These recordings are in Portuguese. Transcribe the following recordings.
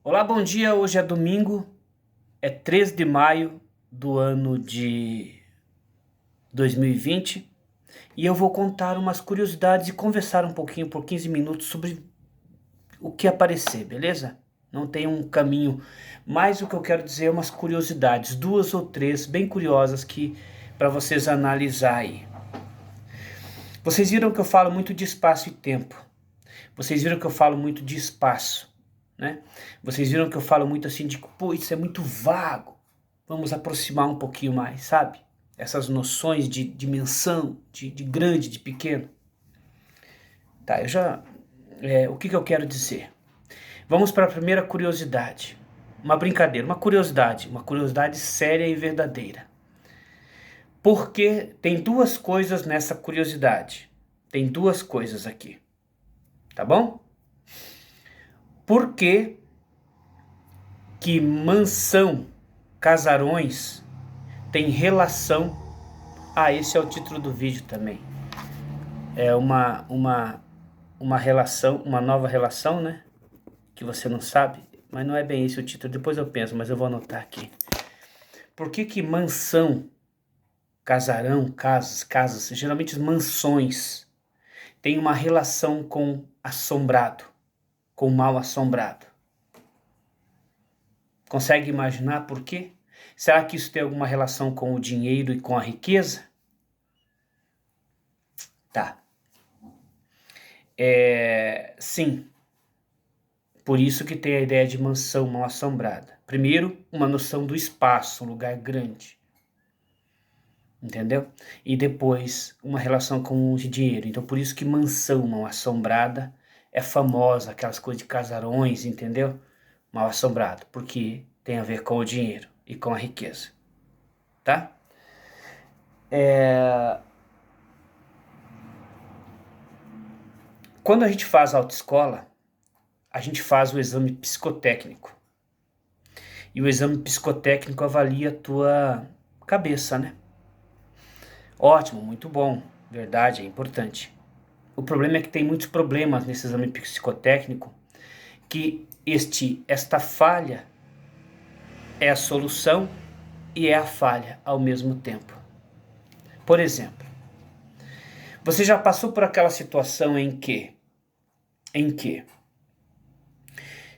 Olá, bom dia. Hoje é domingo, é 3 de maio do ano de 2020 e eu vou contar umas curiosidades e conversar um pouquinho por 15 minutos sobre o que aparecer, beleza? Não tem um caminho, mas o que eu quero dizer é umas curiosidades, duas ou três bem curiosas que para vocês analisar aí. Vocês viram que eu falo muito de espaço e tempo. Vocês viram que eu falo muito de espaço, né? Vocês viram que eu falo muito assim de, pô, isso é muito vago. Vamos aproximar um pouquinho mais, sabe? Essas noções de dimensão, de grande, de pequeno. Tá, o que eu quero dizer? Vamos para a primeira curiosidade. Uma brincadeira, uma curiosidade séria e verdadeira. Porque tem duas coisas nessa curiosidade. Tem duas coisas aqui, tá bom? Por que mansão, casarões, tem relação... Ah, esse é o título do vídeo também. É uma relação, uma nova relação, né? Que você não sabe, mas não é bem esse o título. Depois eu penso, mas eu vou anotar aqui. Por que mansão, casarão, casas, geralmente mansões, tem uma relação com assombrado, com mal assombrado? Consegue imaginar por quê? Será que isso tem alguma relação com o dinheiro e com a riqueza? Tá. Sim. Por isso que tem a ideia de mansão mal assombrada. Primeiro, uma noção do espaço, um lugar grande. Entendeu? E depois, uma relação com o dinheiro. Então, por isso que mansão mal assombrada é famosa, aquelas coisas de casarões, entendeu? Mal assombrado, porque tem a ver com o dinheiro e com a riqueza. Tá? Quando a gente faz autoescola, a gente faz o exame psicotécnico. E o exame psicotécnico avalia a tua cabeça, né? Ótimo, muito bom, verdade, é importante. O problema é que tem muitos problemas nesse exame psicotécnico, que esta falha é a solução e é a falha ao mesmo tempo. Por exemplo, você já passou por aquela situação em que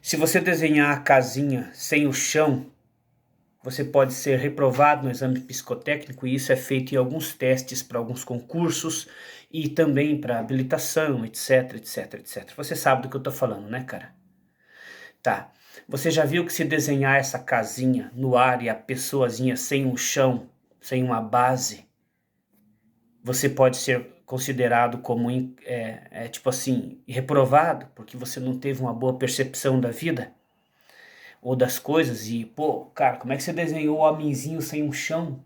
se você desenhar a casinha sem o chão, você pode ser reprovado no exame psicotécnico, e isso é feito em alguns testes para alguns concursos e também para habilitação, etc, etc, etc. Você sabe do que eu tô falando, né, cara? Tá. Você já viu que se desenhar essa casinha no ar e a pessoazinha sem um chão, sem uma base, você pode ser considerado como, tipo assim, reprovado, porque você não teve uma boa percepção da vida? Ou das coisas, e, pô, cara, como é que você desenhou o homenzinho sem um chão,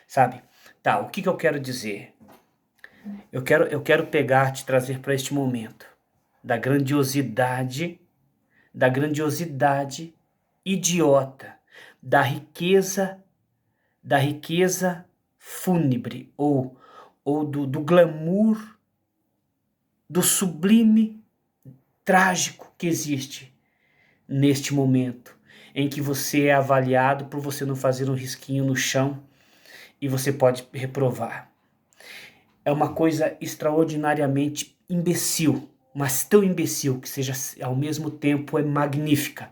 sabe? Tá, o que eu quero dizer? Eu quero pegar, te trazer para este momento da grandiosidade idiota, da riqueza fúnebre, ou do glamour, do sublime trágico que existe neste momento, em que você é avaliado por você não fazer um risquinho no chão e você pode reprovar. É uma coisa extraordinariamente imbecil, mas tão imbecil que seja ao mesmo tempo é magnífica.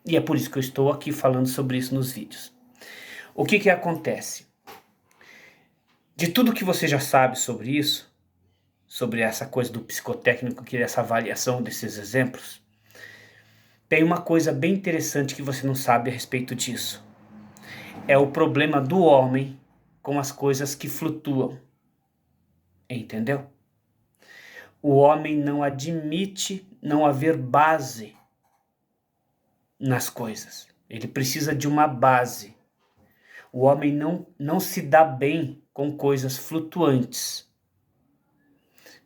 E é por isso que eu estou aqui falando sobre isso nos vídeos. O que acontece? De tudo que você já sabe sobre isso, sobre essa coisa do psicotécnico, que é essa avaliação desses exemplos, tem uma coisa bem interessante que você não sabe a respeito disso. É o problema do homem com as coisas que flutuam. Entendeu? O homem não admite não haver base nas coisas. Ele precisa de uma base. O homem não se dá bem com coisas flutuantes.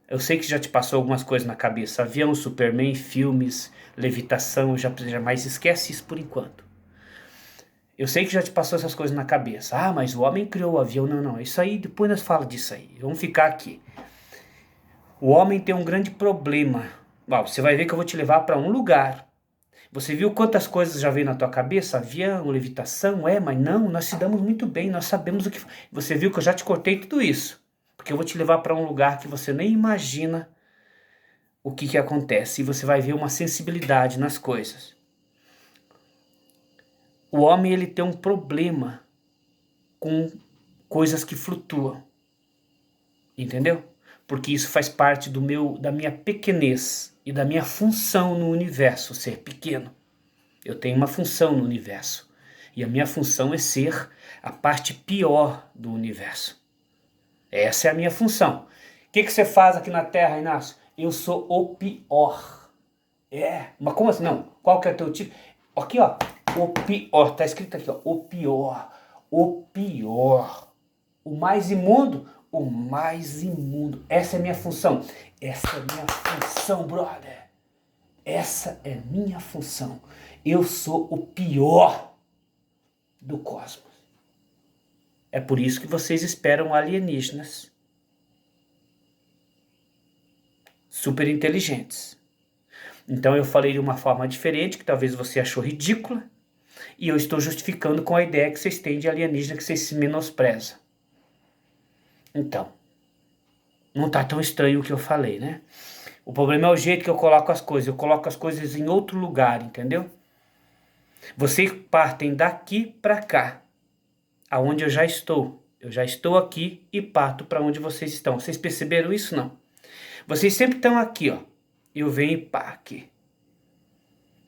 Eu sei que já te passou algumas coisas na cabeça. Avião, Superman, filmes, levitação, jamais esquece isso por enquanto. Eu sei que já te passou essas coisas na cabeça. Ah, mas o homem criou o avião. Não, isso aí, depois nós falamos disso aí. Vamos ficar aqui. O homem tem um grande problema. Você vai ver que eu vou te levar para um lugar. Você viu quantas coisas já veio na tua cabeça? Avião, levitação, mas não, nós se damos muito bem, nós sabemos o que... Você viu que eu já te cortei tudo isso, porque eu vou te levar para um lugar que você nem imagina o que acontece, e você vai ver uma sensibilidade nas coisas. O homem, ele tem um problema com coisas que flutuam, entendeu? Porque isso faz parte da minha pequenez e da minha função no universo, ser pequeno. Eu tenho uma função no universo, e a minha função é ser a parte pior do universo. Essa é a minha função. O que você faz aqui na Terra, Inácio? Eu sou o pior. Mas como assim? Não, qual que é o teu tipo? Aqui, ó, o pior, tá escrito aqui, ó, o pior, o pior. O mais imundo, o mais imundo. Essa é a minha função. Essa é a minha função, brother. Essa é minha função. Eu sou o pior do cosmos. É por isso que vocês esperam alienígenas super inteligentes. Então eu falei de uma forma diferente, que talvez você achou ridícula, e eu estou justificando com a ideia que vocês têm de alienígena, que vocês se menosprezam. Então, não tá tão estranho o que eu falei, né? O problema é o jeito que eu coloco as coisas. Eu coloco as coisas em outro lugar, entendeu? Vocês partem daqui para cá, aonde eu já estou. Eu já estou aqui e parto para onde vocês estão. Vocês perceberam isso, não? Vocês sempre estão aqui, ó. Eu venho e pá, aqui.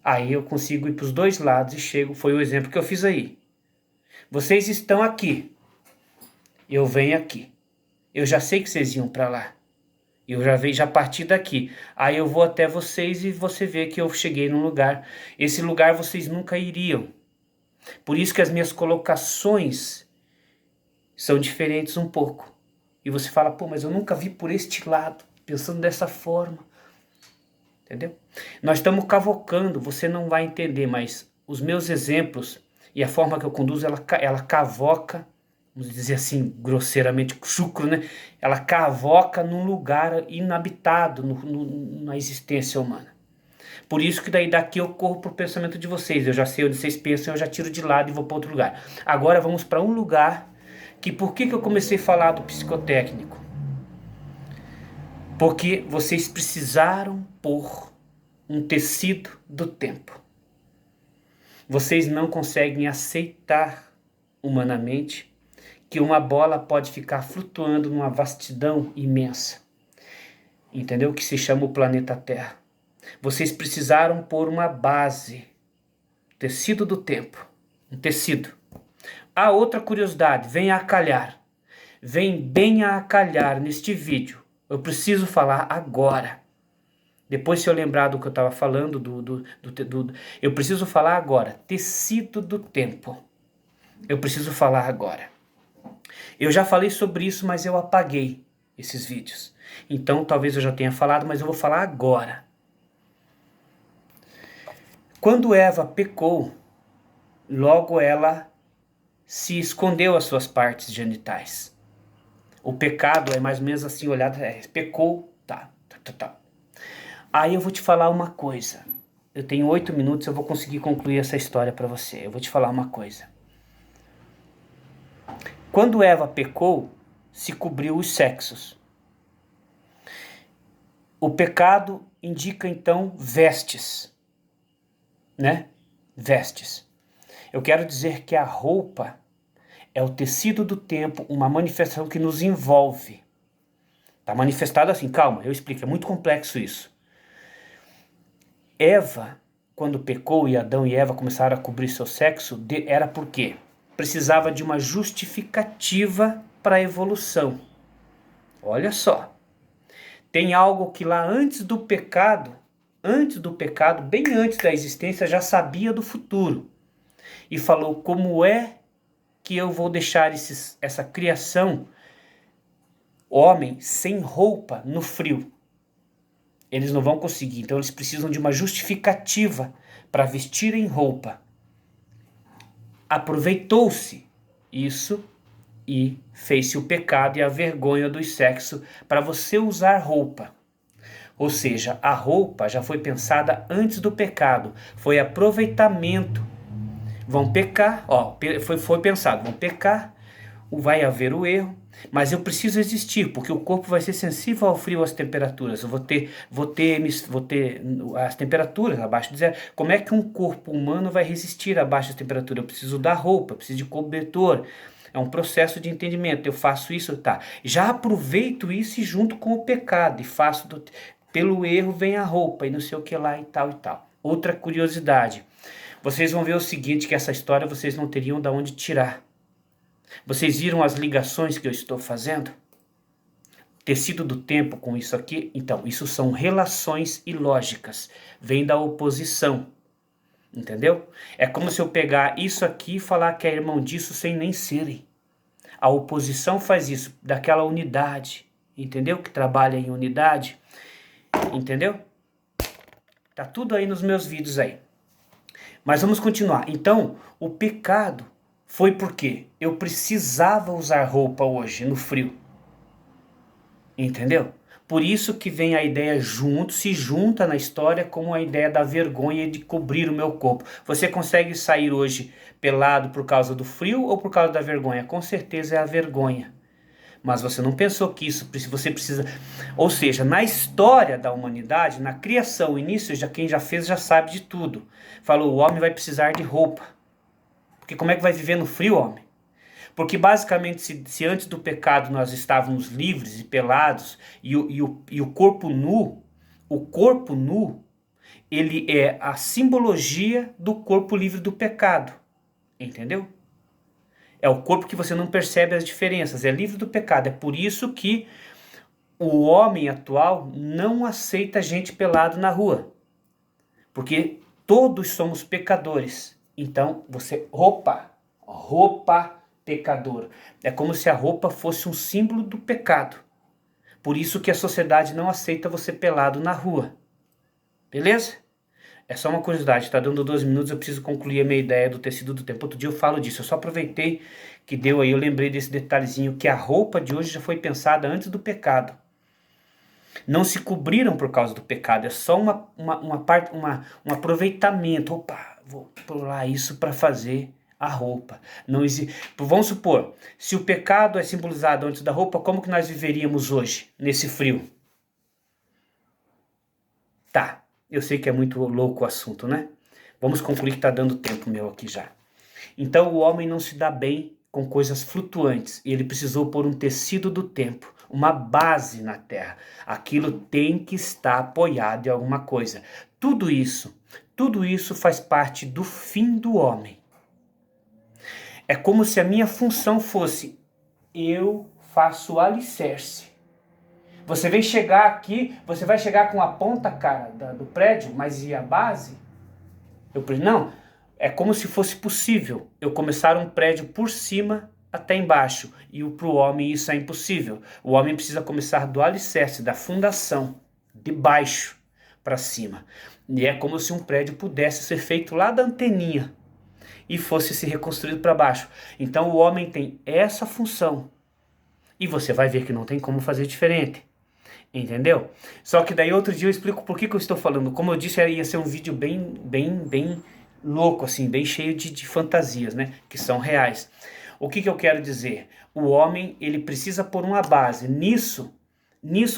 Aí eu consigo ir para os dois lados e chego. Foi o exemplo que eu fiz aí. Vocês estão aqui. Eu venho aqui. Eu já sei que vocês iam para lá. Eu já parti daqui. Aí eu vou até vocês e você vê que eu cheguei num lugar. Esse lugar vocês nunca iriam. Por isso que as minhas colocações são diferentes um pouco. E você fala, pô, mas eu nunca vi por este lado, pensando dessa forma. Entendeu? Nós estamos cavocando, você não vai entender, mas os meus exemplos e a forma que eu conduzo, ela cavoca, vamos dizer assim, grosseiramente, chucro, né? Ela cavoca num lugar inabitado na existência humana. Por isso que daqui eu corro pro pensamento de vocês. Eu já sei onde vocês pensam, eu já tiro de lado e vou para outro lugar. Agora vamos para um lugar que... Por que eu comecei a falar do psicotécnico? Porque vocês precisaram pôr um tecido do tempo. Vocês não conseguem aceitar humanamente que uma bola pode ficar flutuando numa vastidão imensa. Entendeu? Que se chama o planeta Terra. Vocês precisaram pôr uma base, tecido do tempo, um tecido. A outra curiosidade, vem a calhar. Vem bem a calhar neste vídeo. Eu preciso falar agora. Depois, se eu lembrar do que eu estava falando, eu preciso falar agora. Tecido do tempo. Eu preciso falar agora. Eu já falei sobre isso, mas eu apaguei esses vídeos. Então, talvez eu já tenha falado, mas eu vou falar agora. Quando Eva pecou, logo ela se escondeu as suas partes genitais. O pecado é mais ou menos assim, olhado, pecou, tá. Aí eu vou te falar uma coisa. Eu tenho 8 minutos, eu vou conseguir concluir essa história para você. Eu vou te falar uma coisa. Quando Eva pecou, se cobriu os sexos. O pecado indica então vestes, né? Vestes. Eu quero dizer que a roupa é o tecido do tempo, uma manifestação que nos envolve. Está manifestado assim, calma, eu explico, é muito complexo isso. Eva, quando pecou e Adão e Eva começaram a cobrir seu sexo, era por quê? Precisava de uma justificativa para a evolução. Olha só, tem algo que lá antes do pecado, bem antes da existência, já sabia do futuro. E falou, como é que eu vou deixar essa criação, homem, sem roupa, no frio? Eles não vão conseguir, então eles precisam de uma justificativa para vestirem roupa. Aproveitou-se isso e fez-se o pecado e a vergonha do sexo para você usar roupa. Ou seja, a roupa já foi pensada antes do pecado. Foi aproveitamento. Vão pecar, ó, foi pensado, vão pecar, vai haver o erro, mas eu preciso existir, porque o corpo vai ser sensível ao frio, às temperaturas. Eu vou ter as temperaturas abaixo de zero. Como é que um corpo humano vai resistir a baixas temperaturas? Eu preciso da roupa, eu preciso de cobertor. É um processo de entendimento. Eu faço isso, tá? Já aproveito isso e junto com o pecado, e faço pelo erro vem a roupa e não sei o que lá e tal e tal. Outra curiosidade. Vocês vão ver o seguinte, que essa história vocês não teriam de onde tirar. Vocês viram as ligações que eu estou fazendo? Tecido do tempo com isso aqui? Então, isso são relações ilógicas. Vem da oposição. Entendeu? É como se eu pegar isso aqui e falar que é irmão disso sem nem serem. A oposição faz isso, daquela unidade. Entendeu? Que trabalha em unidade. Entendeu? Tá tudo aí nos meus vídeos aí. Mas vamos continuar. Então, o pecado foi porque eu precisava usar roupa hoje, no frio. Entendeu? Por isso que vem a ideia se junta na história com a ideia da vergonha de cobrir o meu corpo. Você consegue sair hoje pelado por causa do frio ou por causa da vergonha? Com certeza é a vergonha. Mas você não pensou que isso você precisa... Ou seja, na história da humanidade, na criação, o início, quem já fez já sabe de tudo. Falou, o homem vai precisar de roupa. Porque como é que vai viver no frio, homem? Porque basicamente, se antes do pecado nós estávamos livres e pelados, e o corpo nu, ele é a simbologia do corpo livre do pecado. Entendeu? É o corpo que você não percebe as diferenças, é livre do pecado. É por isso que o homem atual não aceita gente pelado na rua. Porque todos somos pecadores. Então, roupa pecador. É como se a roupa fosse um símbolo do pecado. Por isso que a sociedade não aceita você pelado na rua. Beleza? É só uma curiosidade, tá dando 12 minutos, eu preciso concluir a minha ideia do tecido do tempo. Outro dia eu falo disso, eu só aproveitei que deu aí, eu lembrei desse detalhezinho, que a roupa de hoje já foi pensada antes do pecado. Não se cobriram por causa do pecado, é só um aproveitamento. Opa, vou pular isso para fazer a roupa. Não existe. Vamos supor, se o pecado é simbolizado antes da roupa, como que nós viveríamos hoje, nesse frio? Tá, eu sei que é muito louco o assunto, né? Vamos concluir que tá dando tempo meu aqui já. Então o homem não se dá bem com coisas flutuantes, e ele precisou pôr um tecido do tempo, uma base na terra. Aquilo tem que estar apoiado em alguma coisa. Tudo isso faz parte do fim do homem. É como se a minha função fosse, eu faço o alicerce. Você vem chegar aqui, você vai chegar com a ponta, cara, do prédio, mas e a base? Não, é como se fosse possível eu começar um prédio por cima até embaixo. E para o homem isso é impossível. O homem precisa começar do alicerce, da fundação, de baixo para cima. E é como se um prédio pudesse ser feito lá da anteninha e fosse se reconstruído para baixo. Então o homem tem essa função. E você vai ver que não tem como fazer diferente. Entendeu? Só que daí outro dia eu explico por que eu estou falando. Como eu disse, ia ser um vídeo bem louco, assim, bem cheio de fantasias, né? Que são reais. O que eu quero dizer? O homem, ele precisa pôr uma base. Nisso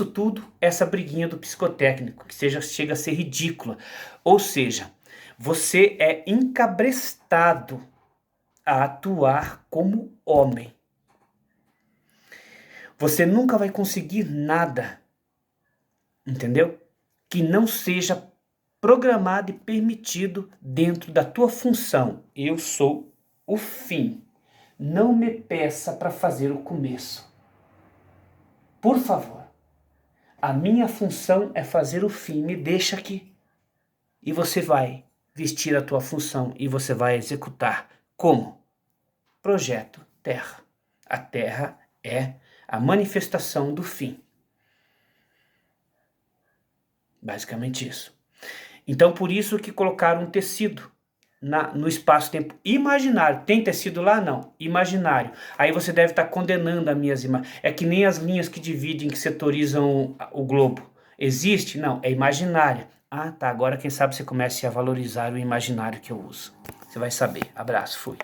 tudo, essa briguinha do psicotécnico, que chega a ser ridícula. Ou seja, você é encabrestado a atuar como homem. Você nunca vai conseguir nada, entendeu? Que não seja programado e permitido dentro da tua função. Eu sou o fim. Não me peça para fazer o começo. Por favor. A minha função é fazer o fim. Me deixa aqui. E você vai vestir a tua função e você vai executar. Como? Projeto Terra. A Terra é a manifestação do fim. Basicamente isso. Então, por isso que colocaram um tecido no espaço-tempo imaginário. Tem tecido lá? Não. Imaginário. Aí você deve estar condenando as minhas imagens. É que nem as linhas que dividem, que setorizam o globo. Existe? Não, é imaginária. Ah, tá, agora quem sabe você comece a valorizar o imaginário que eu uso. Você vai saber. Abraço, fui.